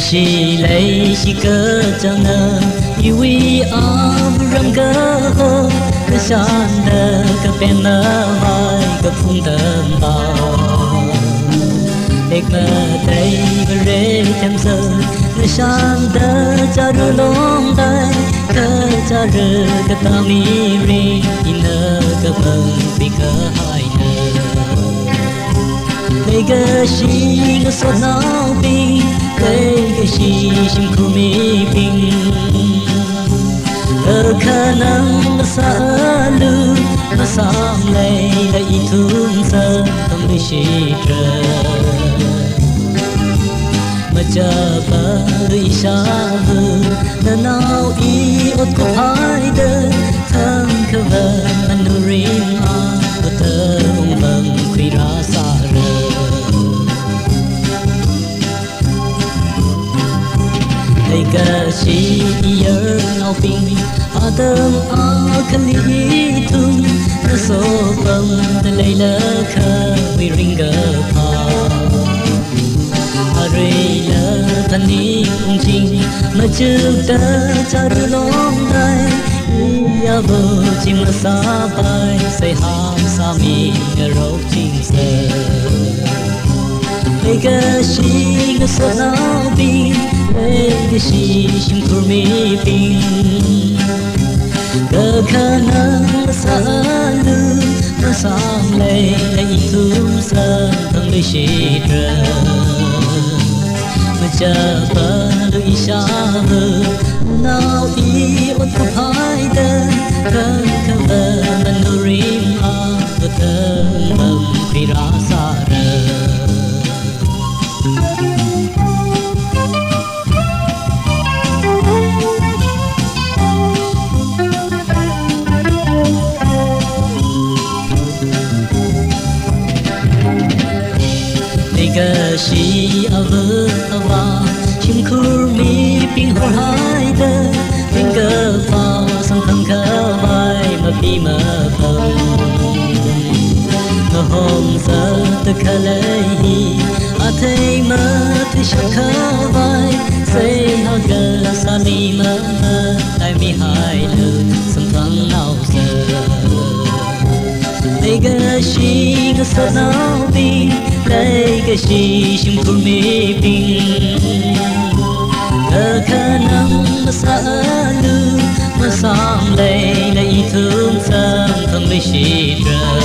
She lay she cơ chẳng ngờ yêu ý ấm râm cơ hôn cơ san đờ cơ bên mơ hỏi cơ phung tầm bao đếch mơ tay và rê thêm giờ cơ san đờ cha rư lông tay cơ cha rư cơ ta mi ri nơ cơ mừng vì cơ hai nơ Tega shi nga so nao ping Tega shi shim kumi ping Cơ nang sa lu Mà sam lay la y thương sơ tâm đi shi trơ mà chờ bơi xa vời nơi nào ý ốt có hai đời thân khờ vờ anh nuôi riêng của tơ ông bằng khi ra xa rời thầy cờ chỉ nhớ nào pin tâm khăn lý thung nó số bông ta lấy lỡ khờ vì ring gờ phò rì lỡ thân đi cùng chinh mà chưa ta cha đưa lóng tay ya bờ chim mà xa bay say ham sa mi ngờ râu chinh sờ lấy cái gì ngờ sợ nào pin lấy cái gì chim kur mi pin cơ khả năng xa lư nó sang lệ lấy thương sơn thằng đi xì rờ mà chờ bờ đôi xa vời nào ý ốt có hai đời thân khờ vờ mình nuôi riêng và thân bằng khi ra xa rờ cờ sĩ vỡ vào chim khur mi pin hoa hai đời pin cờ vào sông thăng khờ vai mà bi mà phồng hôm giờ từ khờ lấy thấy mơ thấy sắc khờ vai xây hoa cờ xa mi mơ lại mi hai đời sông thăng nào giờ lấy cái gì ngờ sợ nào bi lấy cái gì chim khur mi pin cơ khả năng mà xa lư mà sang lấy thương sang thằng lấy xì rờ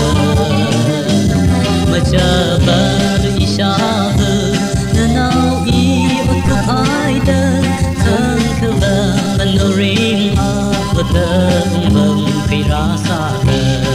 mà chờ bờ đôi xa vời nơi nào ý ốt có hai đời thân khờ vờ mình nuôi riêng và thân bằng khi ra xa rờ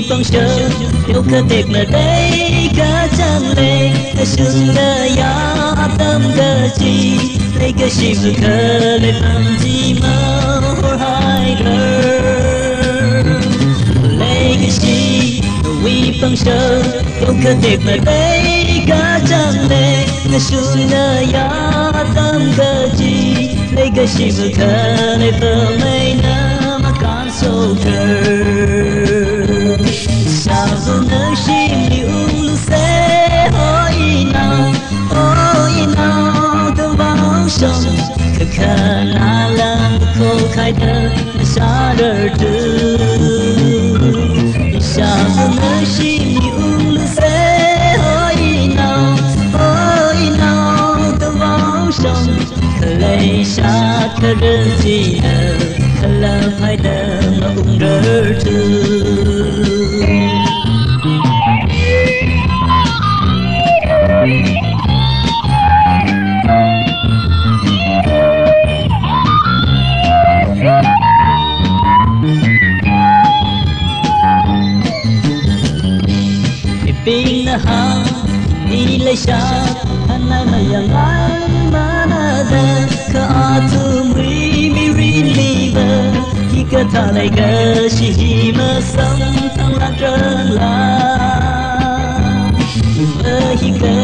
bằng chờ yêu cơ tiệc nơi đây cả chẳng lệ ta sương đời ya tâm cơ chi lấy cái gì vừa khờ lấy bằng chi mơ hor hai gờ lấy cái gì vì bằng chờ yêu cơ tiệc nơi đây cả chẳng lệ ta sương đời ya tâm cơ chi lấy cái gì vừa khờ lấy bằng mấy năm mà can sâu thơ sao dù nơi chim đi lu xe ôi nào tôi vào sông khờ khờ na lang khô khai đời xa đời tư sao dù nơi chim đi lu xe ôi nào tôi vào sông khờ lấy xa khờ đơn gì khờ là phải đời mà cũng đời tư pin na ha ni le sha anai ma yang ai ma na da ka tu mi ri li ba ki ka tha lai ga shi ma sam thang la trơn la hi ka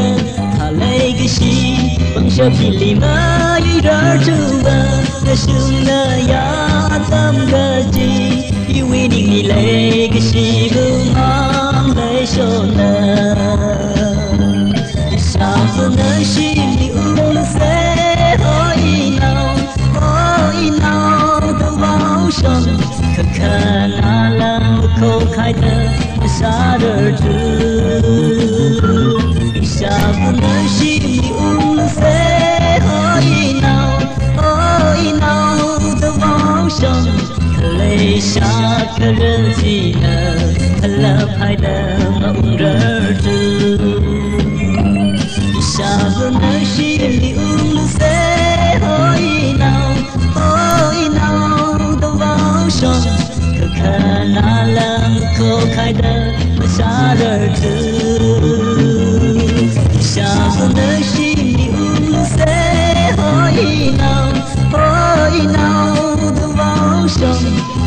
tha lai ga shi bang sha pi li ma yi ra chu ba na shung na ya tam ga ji yi wi ni ni le ga shi bu ma lấy số nợ sao giờ nơi chim đi uống xe ôi nào tôi vào sông khờ khờ na lang khô khai đời xa đời trừ kerjina Allah pada maungertu Isabun nashili ulse hoi nau do vào shon kekana lam ko kaida masartu Isabun nashili ulse hoi nau do vào shon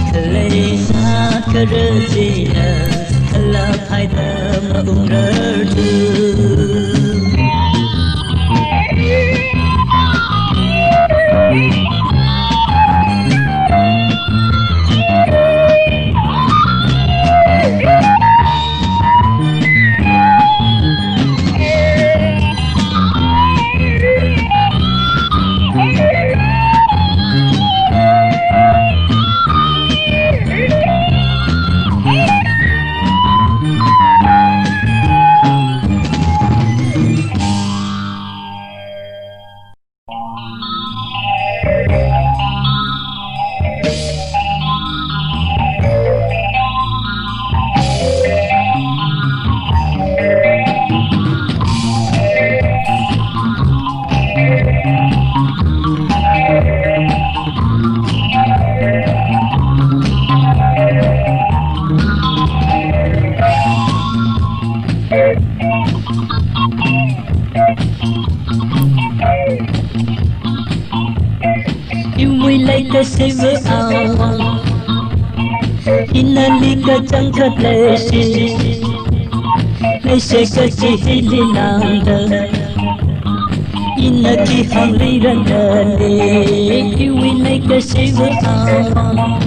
Kalena kerjina Allah pada maungertu You will like a silver hour In a liquor junk of places They shake a chili landa In a key hungry randale You will like a silver hour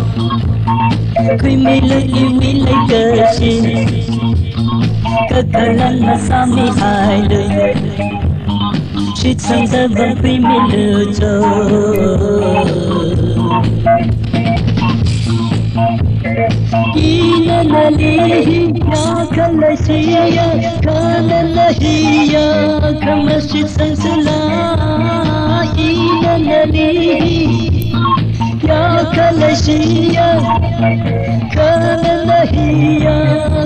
Creamy look you will like a shit Kakalan masami island She'd sang the bumpy melody Ina naliya kalasiya kalalahiya Kamashid sang sila Ina naliya kalasiya kalalahiya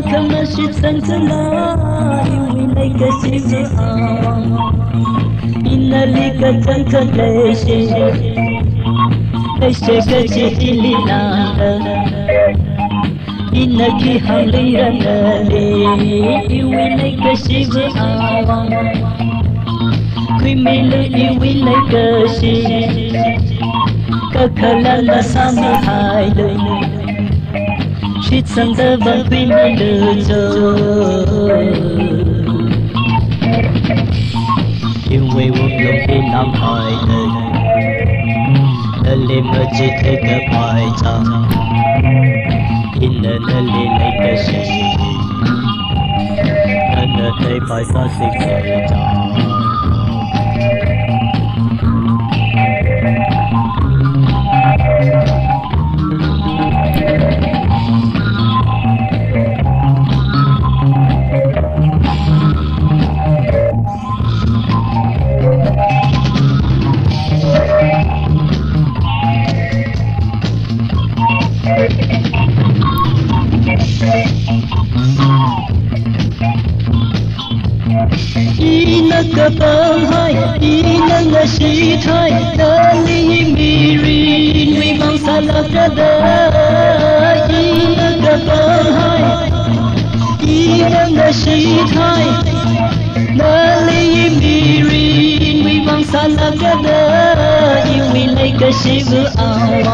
Kamashid sang sila Iwinay kasi siya Inalika tanka leshi Leshi gaji hililanda Inaki halirandale Iwilay kasi awan Kwimilu iwilay kasi Kakalala sami hailo Shitsang dabang kwimilu In way will look in on high The limit to take a bite In the lily like a shade And the day by the 一那个帮海，一那个西台，那里米瑞瑞芒萨拉格的，一那个帮海，一那个西台，那里米瑞瑞芒萨拉格的，因为那个西不阿旺。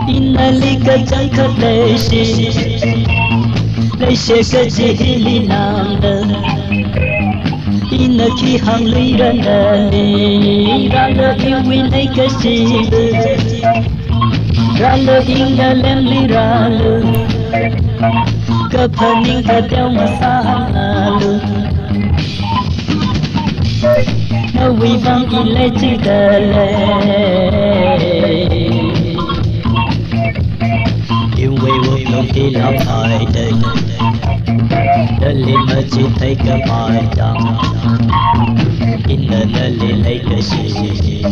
Inalika jangka leshi Leshi kajihili nanda Inaki hangli randani Rala iwi laika shibu Rala inga lemli ralu Kapaning kadaw masahalu Nawi bang ilachi dale Yêu quê quốc lòng khi làm thời đời Đơn liên mà chỉ thấy cả bài chẳng In đơn đơn liên lấy cái gì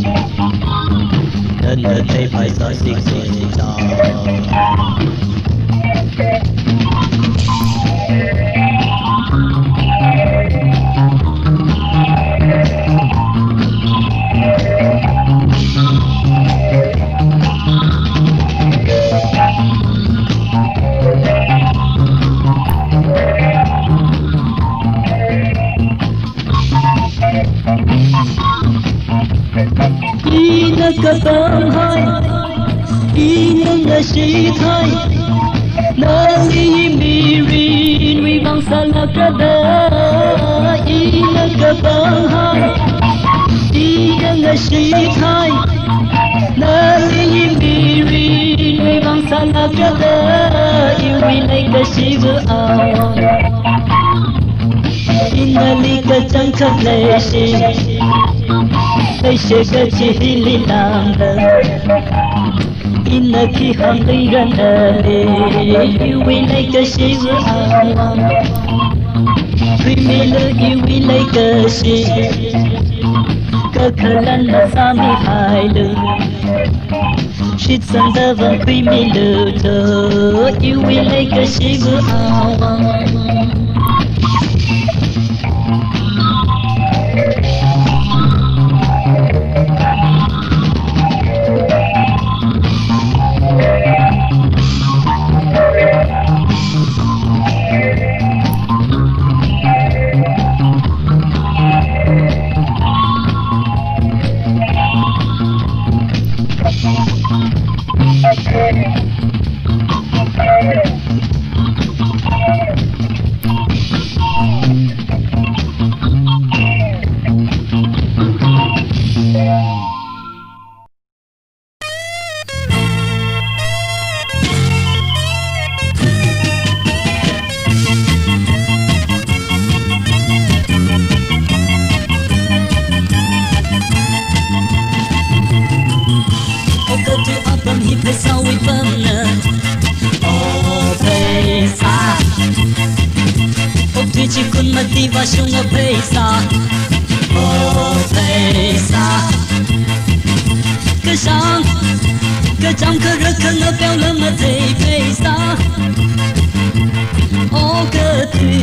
đơn đơn thấy phải sợ xịt xịt đỏ cơ tâm hai y nâng là sĩ thay nâng y mi rin vi vang sa la cơ đơ y nâng cơ tâm hai y nâng là sĩ thay nâng y mi rin vi vang sa la cơ đơ yêu vi này cơ sĩ vừa ao inali cơ chẳng khắp lệ sĩ thấy sẽ có chỉ li làm đời in là khi hàng đi ra đời yêu vì lấy cái gì vừa ao vì mình lỡ yêu vì lấy cái gì có khả năng là sao mi hại lỡ shit sân ta vẫn vì mình lỡ thở yêu vì lấy cái gì vừa ao chỉ kun mà đi vào sông ở bể xa, bể xa. Cái sáng, cái trăng cái rực cái ngỡ béo lớn mà thấy bể xa. Ô cái thủy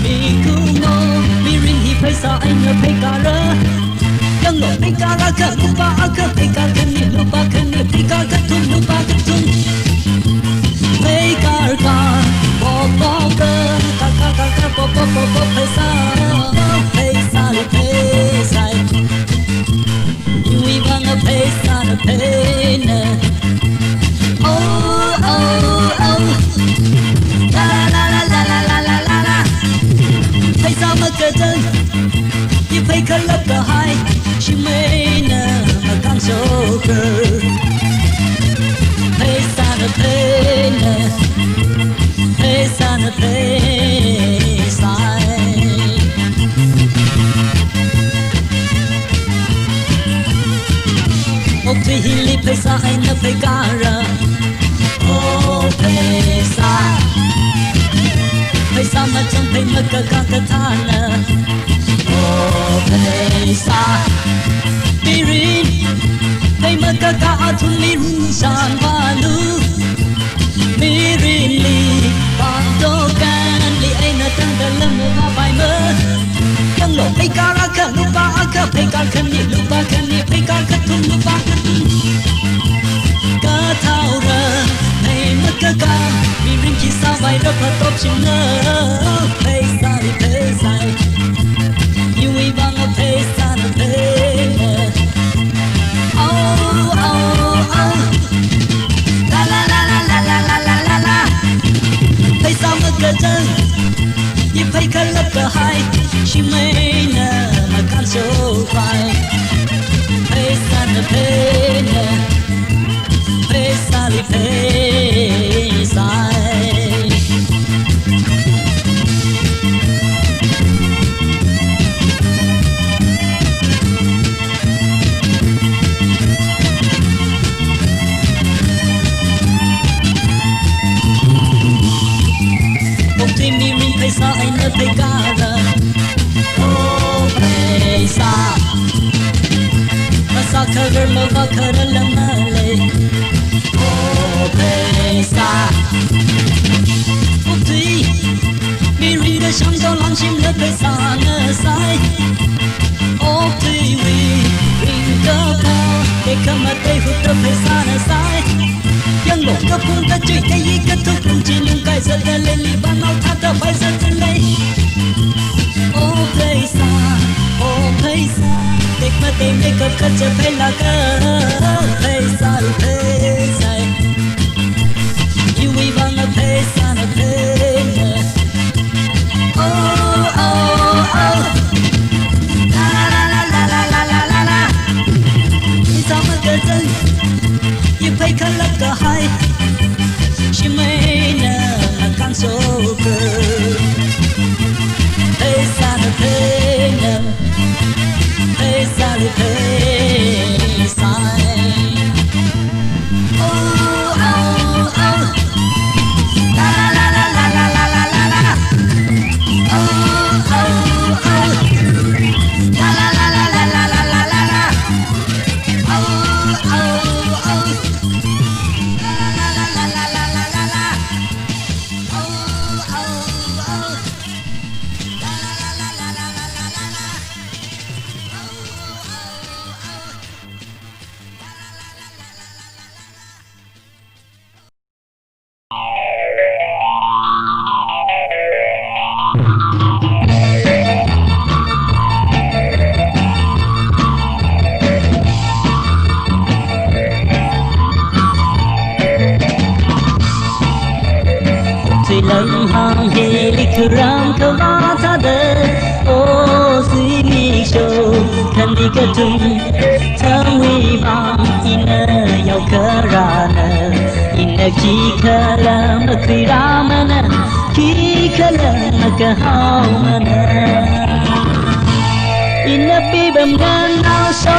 mi cung ngô, mi rin hi bể xa anh ngỡ bể cả rơ. Yang ngỡ bể cả ra cái lúc ba cái bể cả cái ni lúc ba cái ni bể cả cái thùng lúc ba cái thùng. Bể cả cả, bo bo bơ. Pop pop pop pop pesa we wanna pesa the pain oh oh oh la la la la la la la la la pesa mà cơ chân như phải khơi lấp cả hai chỉ mấy nè mà càng sâu cơ pesa the pain pesa the pain một thủy hili pesa anh nó phải cả ra oh pesa pesa mà chẳng phải mất cả cả thang nè oh pesa mirin phải mất cả thùng mirin sang balu mirin li bằng đồ can li anh nó tăng đợt lâm mà phải mơ yang lo phải cả ra cả lúc ba cả phải cả khăn đi lúc ba khăn đi phải cả khăn thùng lúc ba cả thao ra này mất cả vì riêng chỉ sao vậy đó phải tốt chừng ngờ phải sai yêu ý bằng phải sai oh oh oh la la la la la la la la la la phải sao mất cả chân như phải khăn lấp cả hai chỉ mấy nè mà cảm xúc phải phải sai pesa li pesa một khi mi rin pesa anh nó thấy cả rồi oh pesa sakar ma vakar lamale o pesa putri miri de shang zao lang chim le pesa na sai o putri wi ring ka pa de kama de hu de pesa na sai yang lo ka pun ta chui te yi ka tu pun chi lung kai sa de le li ba nau tha ta bai sa chen le o pesa Take my day, make up, cut your pay like a pay, you weave on a pace on a pay. Oh, oh, oh. La la la la la la la la la. It's all my good. You pay color go high. She may not come so good. Pace on a pay. Sally pay sign. Oh oh oh. La la la la la la la la la. Oh oh oh. La la la la la la la la la la. Oh oh oh. La la la la la la la la. Oh oh oh. La la la la la la la la la. Tuy lần hàng hệ lịch ram thơ ba tha đơ ô suy nghĩ sâu thân đi cơ trung thơ nguy vang in nhau cơ ra nơ in chi cơ là mà khi ra mà nơ khi cơ là mà cơ hao mà nơ in bi bầm ngân nào số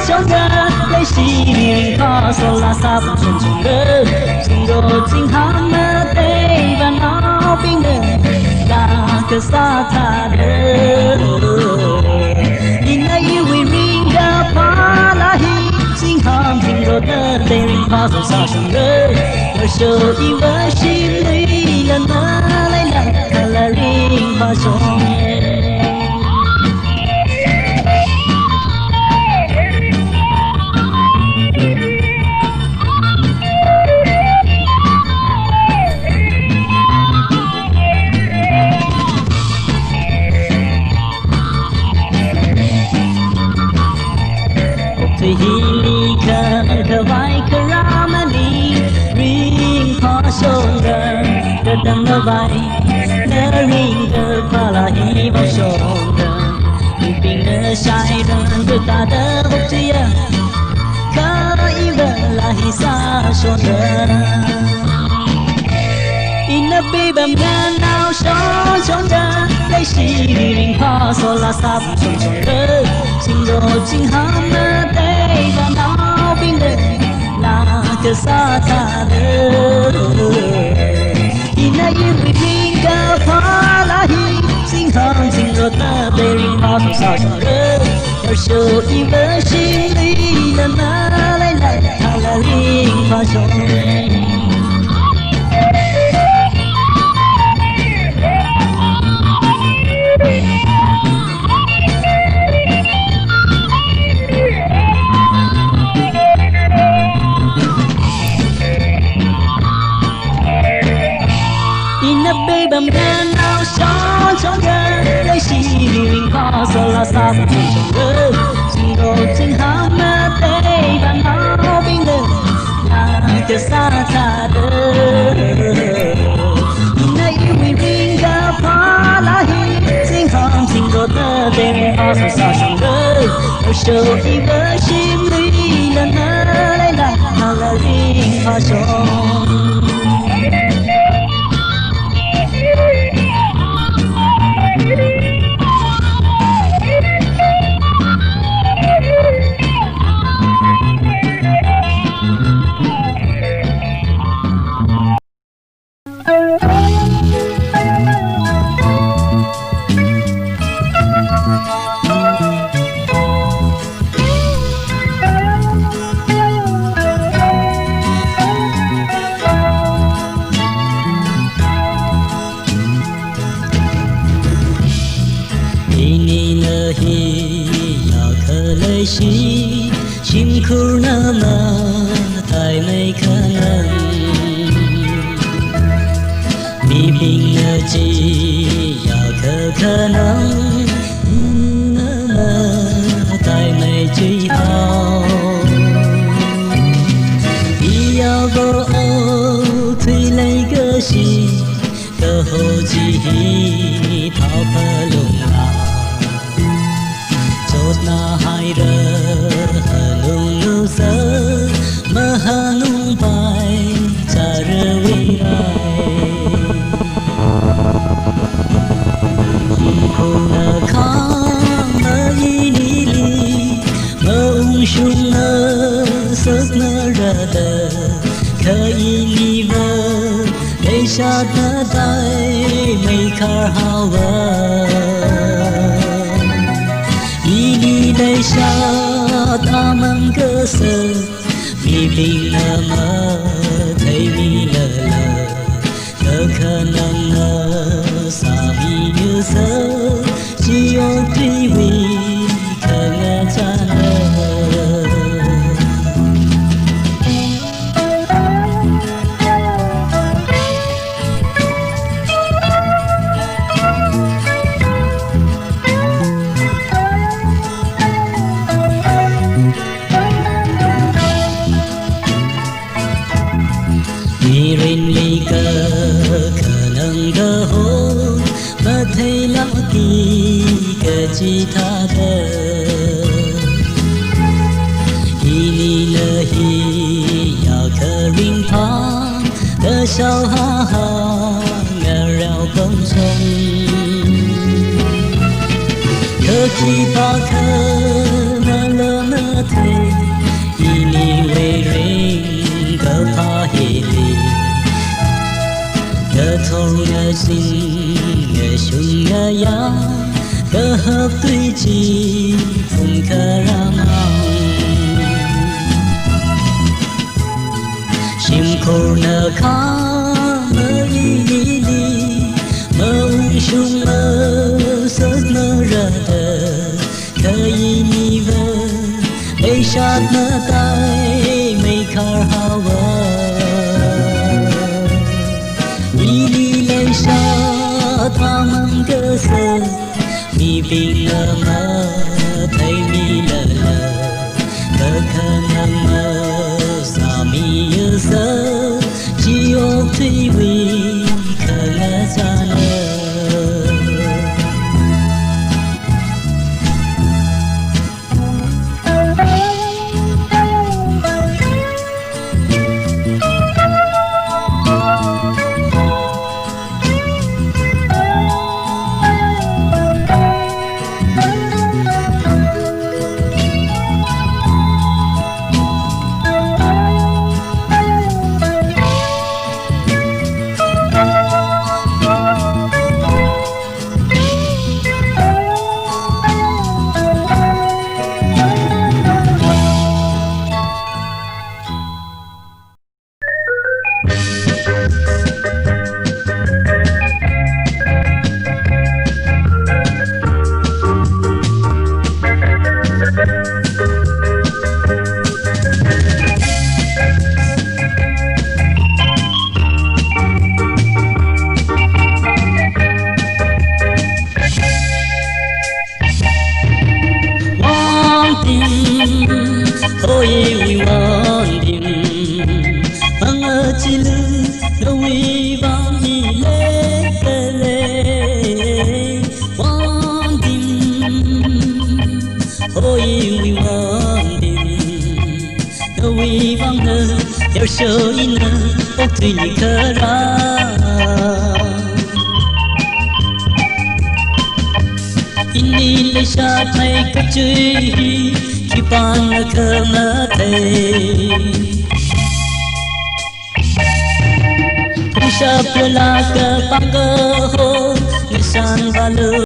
số cơ lấy xì miệng khó số là sắp chân chân đơ xin đồ chính ham mơ tê và nó bình đơ là cơ xa thà đơ in yêu vì riêng đơ phá là hi chính ham chính đồ đơ tê riêng phá số xa chân đơ ở số y vỡ xin lý lần mơ lấy lần thà là riêng phá số Hili ka vai ka ramani ring pa shoulder the dang the vai the ring the pala hi ba shoulder ping the shai the ta the buktiya ka iba la hi sa shoulder in a baby man now shoulder lấy xì ring pa so la sa shoulder xin đồ chính ham tê và nó bình đê là cơ xa ta đơ ina yêu vì riêng ca phá lá hi xin ham xin đồ ta tê riêng phá không sao chẳng đơ ở số y vỡ xin lý lần na lấy lại thà là riêng phá xong bầm đen nào cho gơ lấy xì riêng có số là sao không chẳng gơ xin đồ chính ham mơ tê và nó bình đơ là cơ xa xa đơ nay yêu vì riêng ga phá lá hi xin ham xin đồ tơ tê có số sao chẳng gơ ở số y vỡ xin lý lần nơ lấy lại là riêng phá xong 你呢嘿呀可来西，辛苦那么太没可能。你病了几呀可能，那么太没最好。你要不推来个西，个后几逃不拢啦。na hai ra nung nu sa ma nung pai cha re wi ai ko na kha ma yi ni li ma ung shung na sak na ra da kha yi ni va để sa ta dai mai khar hawa đây xa ta mang cơ sở vì bình là mơ thấy mi lờ lờ cơ khả năng xa mi như sơ chỉ ô tuy vì khả ngã cha nơ rin ly cơ khả năng cơ hô mà thấy lắm kỳ cơ chỉ tha thơ hi ni lơ hi ya cơ rin pha cơ sao ha ha ngờ rào bông sông cơ chỉ ba cơ mà lơ mơ thề hi ni quê rin cơ pha hi li cơ thôn ngờ xin ngờ sung ngờ ya cơ hợp tuy chi phùng cơ ra mau sim khổ nở khá mơ y đi mơ ung sung mơ sớt mơ ra tờ cơ y ni vơ đây sát mơ tay mây khar hawa tha mang cơ sở mi bình lờ mơ thấy mi lờ lờ cơ khả năng mơ xa mi như sơ chỉ ô thủy vì khả ngã cha nơ ôi we want him mang ở chi lư no we want him le want him ôi we want him no we want her theo sơ in ốc tùy nhị khờ ra ini le sa thay cách chơi khi ban cơ mơ thề không sa pula cơ băng cơ hô người san ba lơ